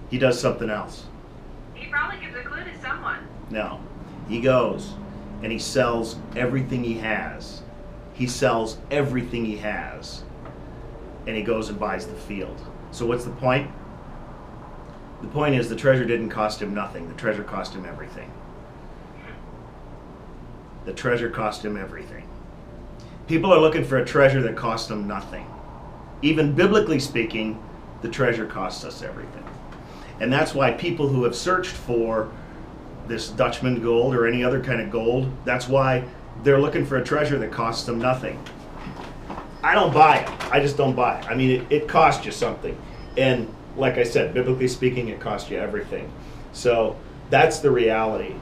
He does something else. He probably gives a clue to someone. No. He goes and he sells everything he has. He sells everything he has. And he goes and buys the field. So what's the point? The point is the treasure didn't cost him nothing. The treasure cost him everything. The treasure cost him everything. People are looking for a treasure that costs them nothing. Even biblically speaking, the treasure costs us everything. And that's why people who have searched for this Dutchman gold or any other kind of gold, that's why they're looking for a treasure that costs them nothing. I don't buy it. I just don't buy it. I mean, it costs you something. And like I said, biblically speaking, it costs you everything. So that's the reality.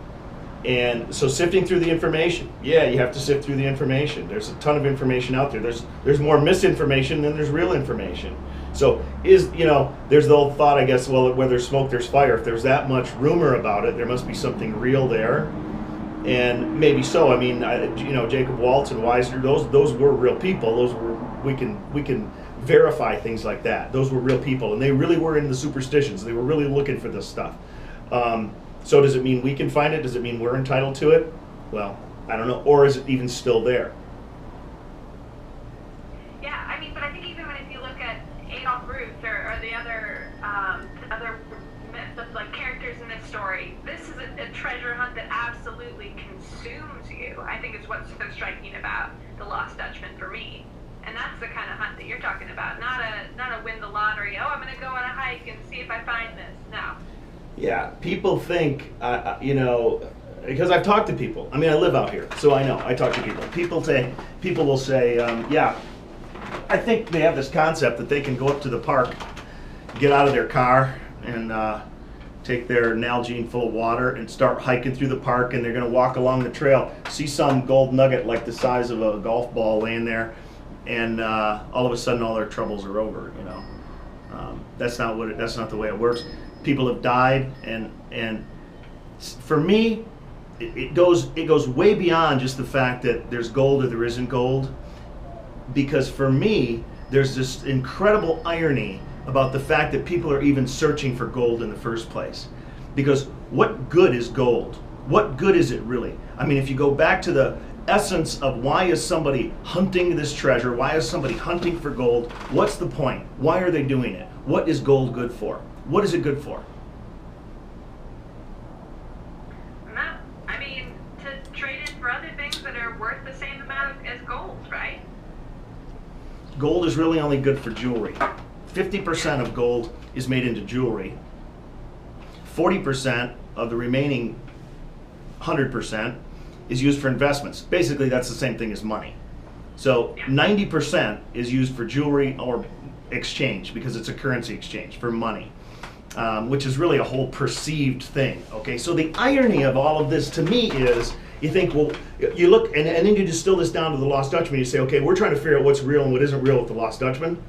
And so sifting through the information, yeah, you have to sift through the information. There's a ton of information out there. There's more misinformation than there's real information. So there's the old thought, I guess, well, where there's smoke, there's fire. If there's that much rumor about it, there must be something real there. And maybe so. I mean, Jacob Waltz and Weisner, those were real people. Those were we can verify things like that. Those were real people, and they really were in the superstitions. They were really looking for this stuff. So does it mean we can find it? Does it mean we're entitled to it? Well, I don't know. Or is it even still there? Yeah, I mean, but I think even if you look at Adolf Ruth or the other like characters in this story, this is a treasure hunt that absolutely consumes you. I think is what's so striking about the Lost Dutchman for me. And that's the kind of hunt that you're talking about, not a win the lottery. Oh, I'm going to go on a hike and see if I find this. No. Yeah, people think, because I've talked to people. I mean, I live out here, so I know. I talk to people. People will say, yeah, I think they have this concept that they can go up to the park, get out of their car, and take their Nalgene full of water and start hiking through the park, and they're going to walk along the trail, see some gold nugget like the size of a golf ball laying there, and all of a sudden all their troubles are over. That's not the way it works. People have died, and for me, it goes way beyond just the fact that there's gold or there isn't gold. Because for me, there's this incredible irony about the fact that people are even searching for gold in the first place. Because what good is gold? What good is it really? I mean, if you go back to the essence of why is somebody hunting this treasure, why is somebody hunting for gold, what's the point? Why are they doing it? What is gold good for? What is it good for? I mean, to trade it for other things that are worth the same amount as gold, right? Gold is really only good for jewelry. 50% of gold is made into jewelry. 40% of the remaining 100% is used for investments. Basically, that's the same thing as money. So 90% is used for jewelry or exchange, because it's a currency exchange for money, which is really a whole perceived thing. Okay, so the irony of all of this to me is, you think, well, you look, and then you distill this down to the Lost Dutchman. You say, okay, we're trying to figure out what's real and what isn't real with the Lost Dutchman.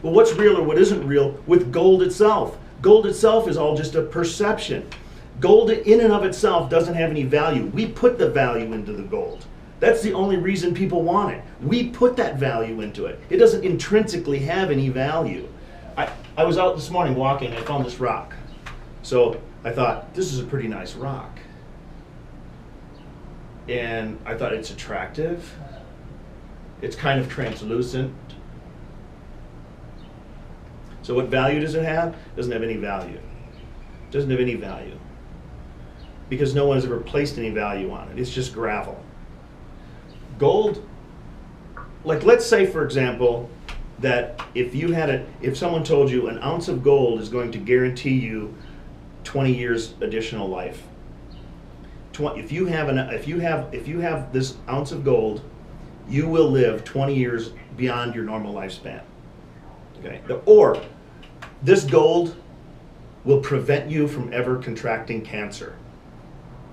Well, what's real or what isn't real with gold itself? Gold itself is all just a perception. Gold in and of itself doesn't have any value. We put the value into the gold. That's the only reason people want it. We put that value into it. It doesn't intrinsically have any value. I was out this morning walking, I found this rock. So I thought, this is a pretty nice rock. And I thought, it's attractive. It's kind of translucent. So what value does it have? It doesn't have any value. It doesn't have any value. Because no one has ever placed any value on it. It's just gravel. Gold, like let's say for example, that if someone told you an ounce of gold is going to guarantee you 20 years additional life. If you have this ounce of gold, you will live 20 years beyond your normal lifespan. Okay? Or this gold will prevent you from ever contracting cancer.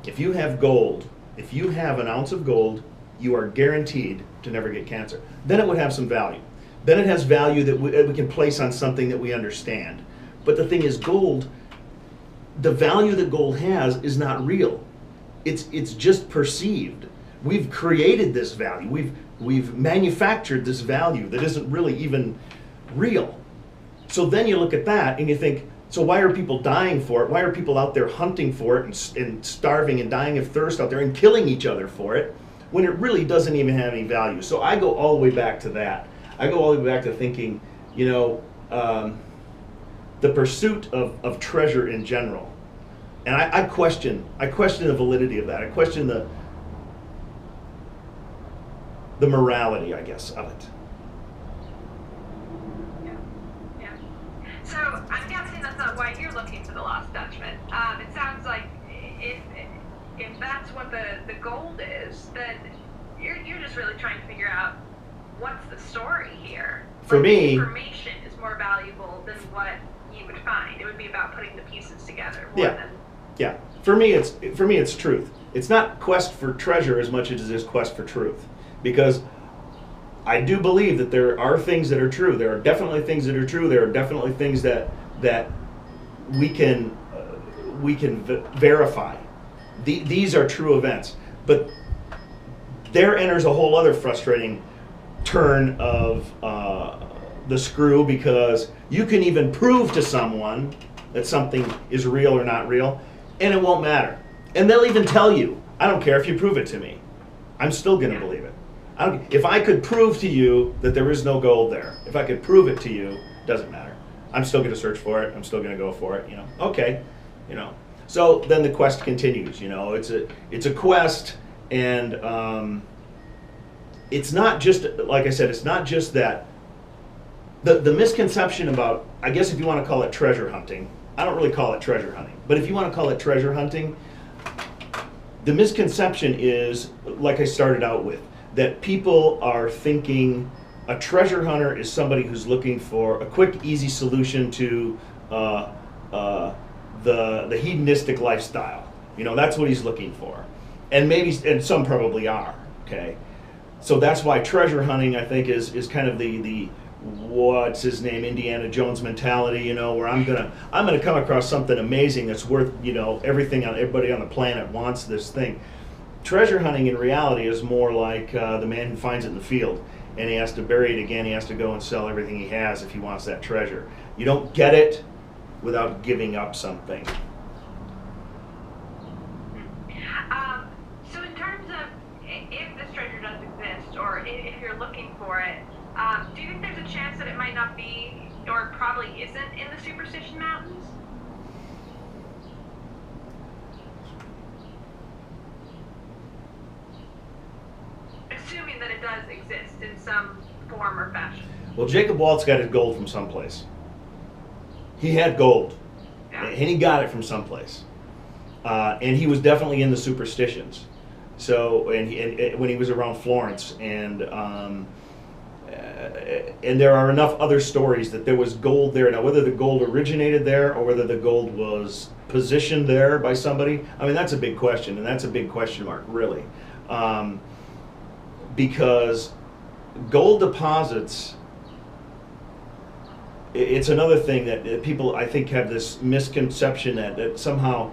If you have gold, if you have an ounce of gold, you are guaranteed to never get cancer. Then it would have some value. Then it has value that we can place on something that we understand. But the thing is, gold, the value that gold has is not real. It's just perceived. We've created this value. We've manufactured this value that isn't really even real. So then you look at that and you think, So why are people dying for it? Why are people out there hunting for it and starving and dying of thirst out there and killing each other for it when it really doesn't even have any value? So I go all the way back to that. I go all the way back to thinking, the pursuit of treasure in general. And I question the validity of that. I question the morality, I guess, of it. Yeah. So I'm guessing that's not why you're looking for the Lost Dutchman. It sounds like if that's what the gold is, then you're just really trying to figure out what's the story here. For me, information is more valuable than what you would find. It would be about putting the pieces together more than. Yeah. For me, it's truth. It's not quest for treasure as much as it is quest for truth, because I do believe that there are things that are true. There are definitely things that are true. There are definitely things that we can verify. These are true events, but there enters a whole other frustrating turn of the screw, because you can even prove to someone that something is real or not real, and it won't matter. And they'll even tell you, I don't care if you prove it to me. I'm still going to believe it. If I could prove to you that there is no gold there, if I could prove it to you, doesn't matter. I'm still going to search for it. I'm still going to go for it. Okay, So then the quest continues. It's a quest, and it's not just, like I said, it's not just that. The misconception about, I guess if you want to call it treasure hunting, I don't really call it treasure hunting, but if you want to call it treasure hunting, the misconception is, like I started out with, that people are thinking a treasure hunter is somebody who's looking for a quick, easy solution to the hedonistic lifestyle. That's what he's looking for, and some probably are. Okay, so that's why treasure hunting, I think, is kind of the what's his name, Indiana Jones mentality, where I'm gonna come across something amazing that's worth, everybody on the planet wants this thing. Treasure hunting in reality is more like the man who finds it in the field, and he has to bury it again. He has to go and sell everything he has if he wants that treasure. You don't get it without giving up something. So in terms of if this treasure does exist, or if you're looking for it, do you think there's a chance that it might not be, or probably isn't, in the Superstition Mountains? Assuming that it does exist in some form or fashion. Well, Jacob Waltz got his gold from someplace. He had gold, and he got it from someplace, and he was definitely in the superstitions. So, and when he was around Florence, and there are enough other stories that there was gold there. Now, whether the gold originated there or whether the gold was positioned there by somebody, that's a big question, and that's a big question mark, really, because gold deposits. It's another thing that people, I think, have this misconception that somehow,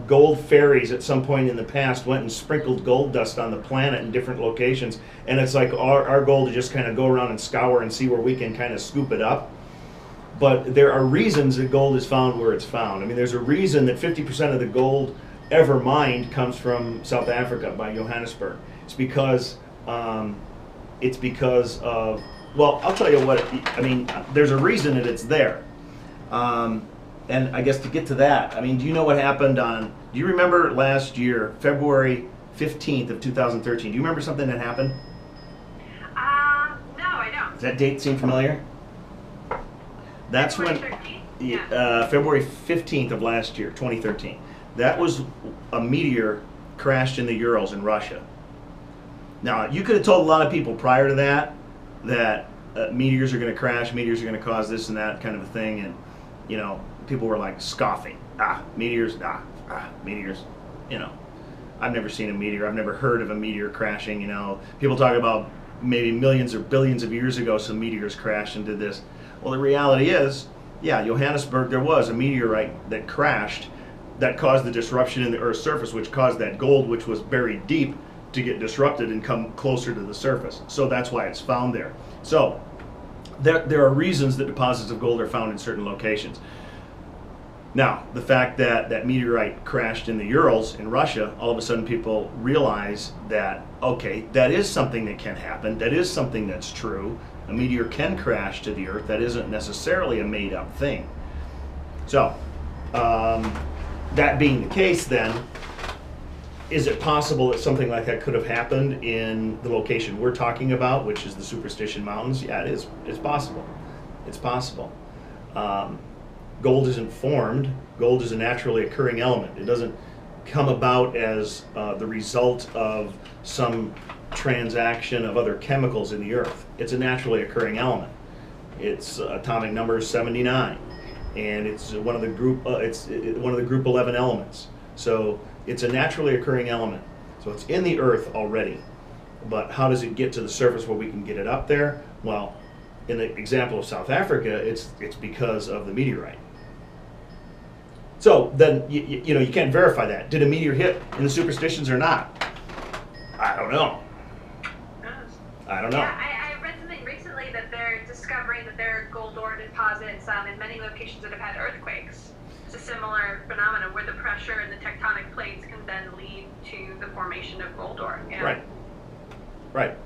gold fairies at some point in the past went and sprinkled gold dust on the planet in different locations, and it's like our goal to just kind of go around and scour and see where we can kind of scoop it up. But there are reasons that gold is found where it's found. There's a reason that 50% of the gold ever mined comes from South Africa by Johannesburg. It's because of, well, I'll tell you what, there's a reason that it's there. And I guess to get to that, do you know what happened do you remember last year, February 15th of 2013, do you remember something that happened? No, I don't. Does that date seem familiar? That's February when, 13th? Yeah. February 15th of last year, 2013. That was a meteor crashed in the Urals in Russia. Now, you could have told a lot of people prior to that meteors are going to crash, meteors are going to cause this and that kind of a thing, and people were like scoffing. Meteors. Meteors. I've never seen a meteor. I've never heard of a meteor crashing. People talk about maybe millions or billions of years ago some meteors crashed and did this. Well, the reality is, Johannesburg, there was a meteorite that crashed that caused the disruption in the Earth's surface, which caused that gold, which was buried deep, to get disrupted and come closer to the surface. So that's why it's found there. So there are reasons that deposits of gold are found in certain locations. Now, the fact that that meteorite crashed in the Urals in Russia, all of a sudden people realize that, okay, that is something that can happen. That is something that's true. A meteor can crash to the Earth. That isn't necessarily a made-up thing. So, that being the case then, is it possible that something like that could have happened in the location we're talking about, which is the Superstition Mountains? Yeah, it is. It's possible. It's possible. Gold isn't formed. Gold is a naturally occurring element. It doesn't come about as the result of some transaction of other chemicals in the Earth. It's a naturally occurring element. Its atomic number is 79, and it's one of the group. It's one of the group 11 elements. So it's a naturally occurring element. So it's in the Earth already. But how does it get to the surface where we can get it up there? Well, in the example of South Africa, it's because of the meteorite. So then, you know, you can't verify that. Did a meteor hit in the Superstitions or not? I don't know. I don't know. Yeah, I read something recently that they're discovering that there are gold ore deposits in many locations that have had earthquakes. It's a similar phenomenon where the pressure in the tectonic plates can then lead to the formation of gold ore. Yeah. Right.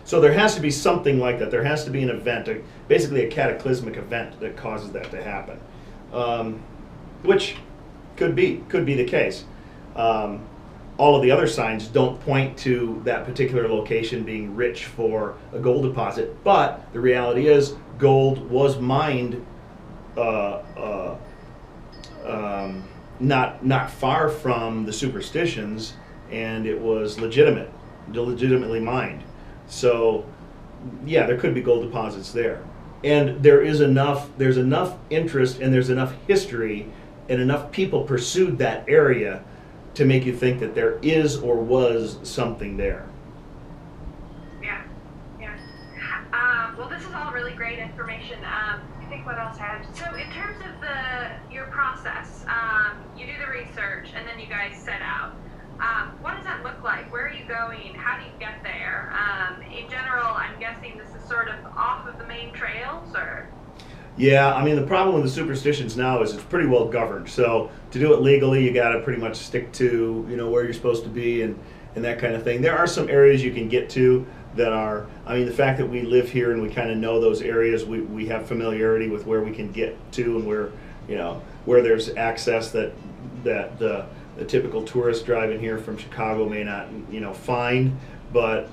So there has to be something like that. There has to be an event, basically a cataclysmic event that causes that to happen. Which could be the case. All of the other signs don't point to that particular location being rich for a gold deposit, but the reality is gold was mined not far from the Superstitions, and it was legitimately mined. So yeah, there could be gold deposits there, and there's enough interest, and there's enough history, and enough people pursued that area to make you think that there is or was something there. Yeah. Well, this is all really great information. I think what else I have. So in terms of your process, you do the research and then you guys set out. What does that look like? Where are you going? How do you get there? In general, I'm guessing this is sort of off of the main trails, or? Yeah, I mean, the problem with the Superstitions now is it's pretty well governed. So to do it legally, you got to pretty much stick to, you know, where you're supposed to be and that kind of thing. There are some areas you can get to that are, I mean, the fact that we live here and we kind of know those areas, we have familiarity with where we can get to and where, you know, where there's access that the typical tourist driving here from Chicago may not, you know, find. But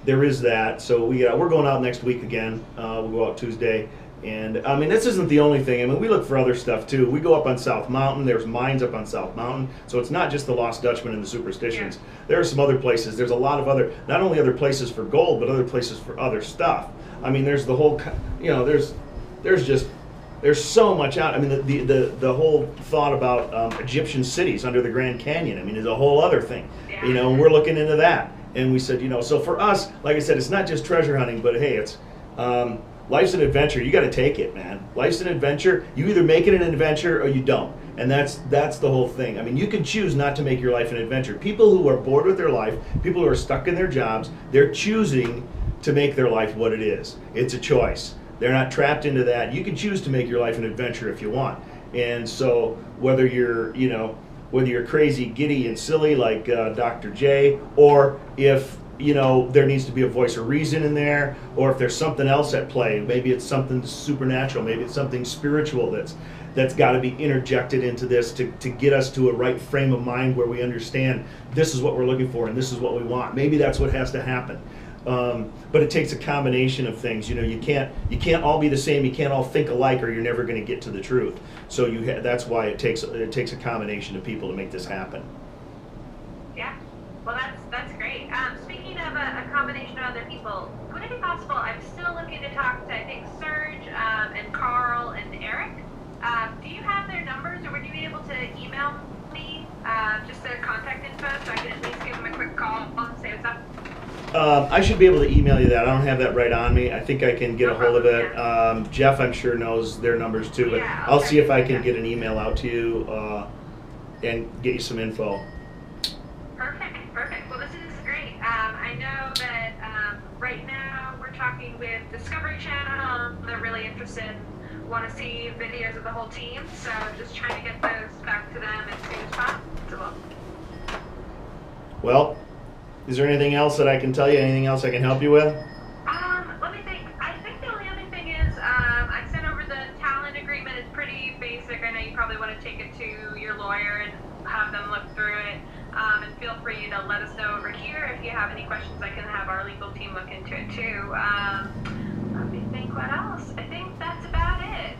there is that. So we're going out next week again. We'll go out Tuesday. And I mean, this isn't the only thing. I mean, we look for other stuff too. We go up on South Mountain. There's mines up on South Mountain. So it's not just the Lost Dutchman and the Superstitions. Yeah. There are some other places. There's a lot of other, not only other places for gold, but other places for other stuff. I mean, there's the whole, you know, there's so much out. I mean, the whole thought about Egyptian cities under the Grand Canyon, I mean, is a whole other thing. Yeah. You know, and we're looking into that. And we said, you know, so for us, like I said, it's not just treasure hunting, but hey, it's life's an adventure. You got to take it, man. Life's an adventure. You either make it an adventure or you don't. And that's the whole thing. I mean, you can choose not to make your life an adventure. People who are bored with their life, people who are stuck in their jobs, they're choosing to make their life what it is. It's a choice. They're not trapped into that. You can choose to make your life an adventure if you want. And so whether you're, you know, whether you're crazy, giddy, and silly like Dr. J, or if, you know, there needs to be a voice of reason in there, or if there's something else at play, maybe it's something supernatural, maybe it's something spiritual that's got to be interjected into this to get us to a right frame of mind where we understand this is what we're looking for and this is what we want. Maybe that's what has to happen. But it takes a combination of things. You know, you can't all be the same. You can't all think alike, or you're never going to get to the truth. So that's why it takes a combination of people to make this happen. Yeah, well, that's great. Speaking of a combination of other people, would it be possible? I'm still looking to talk to, I think, Serge and Carl and Eric. Do you have their numbers, or would you be able to email me just their contact info so I can at least give them a quick call and say what's up? I should be able to email you that. I don't have that right on me. I think I can get a hold of it. Yeah. Jeff, I'm sure, knows their numbers too, but yeah, okay. I'll see if I can get an email out to you and get you some info. Perfect. Well, this is great. I know that right now we're talking with Discovery Channel. They're really interested and want to see videos of the whole team. So just trying to get those back to them as soon as possible. Well, is there anything else that I can tell you? Anything else I can help you with? Let me think. I think the only other thing is I sent over the talent agreement. It's pretty basic. I know you probably want to take it to your lawyer and have them look through it. And feel free to let us know over here if you have any questions. I can have our legal team look into it too. Let me think what else. I think that's about it.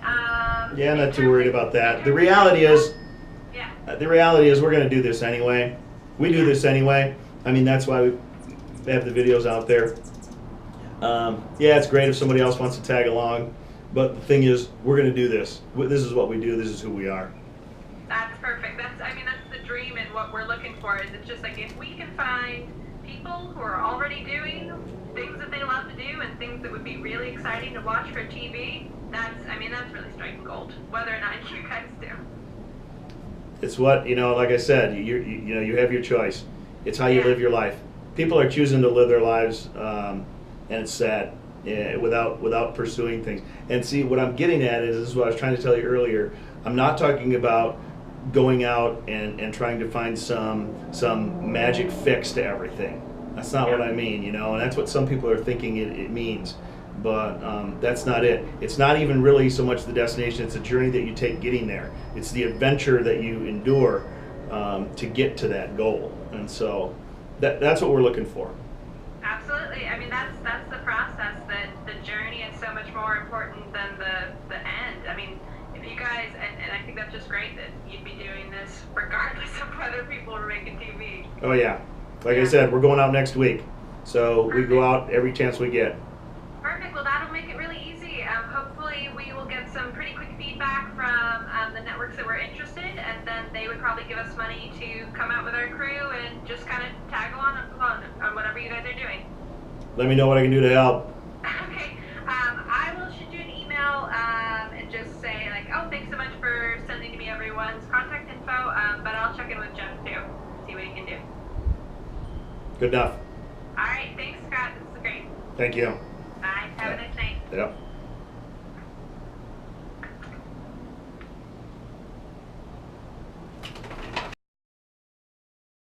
Yeah, not too worried about that. The reality is, yeah. We're going to do this anyway. We do this anyway. I mean, that's why we have the videos out there. Yeah, it's great if somebody else wants to tag along, but the thing is, we're going to do this. This is what we do. This is who we are. That's perfect. That's the dream and what we're looking for. Is it's just like if we can find people who are already doing things that they love to do and things that would be really exciting to watch for TV. That's really striking gold. Whether or not you guys do. It's what, like I said, you have your choice. It's how you live your life. People are choosing to live their lives, and it's sad, without pursuing things. And see, what I'm getting at is, this is what I was trying to tell you earlier. I'm not talking about going out and trying to find some magic fix to everything. That's not what I mean, and that's what some people are thinking it means. But that's not it. It's not even really so much the destination. It's a journey that you take getting there. It's the adventure that you endure to get to that goal. And so that's what we're looking for. Absolutely. I mean, that's the process. That the journey is so much more important than the end. I mean, if you guys, and I think that's just great that you'd be doing this regardless of whether people are making TV. Oh yeah. Like I said, we're going out next week. So we go out every chance we get. Perfect. Well, that'll make it really easy. Hopefully, we will get some pretty quick feedback from the networks that were interested, and then they would probably give us money to come out with our crew and just kind of tag along on whatever you guys are doing. Let me know what I can do to help. Okay. I will shoot you an email and just say, like, oh, thanks so much for sending me everyone's contact info, but I'll check in with Jeff, too, see what he can do. Good enough. All right. Thanks, Scott. This is great. Thank you. Bye. Have a nice night. Yep.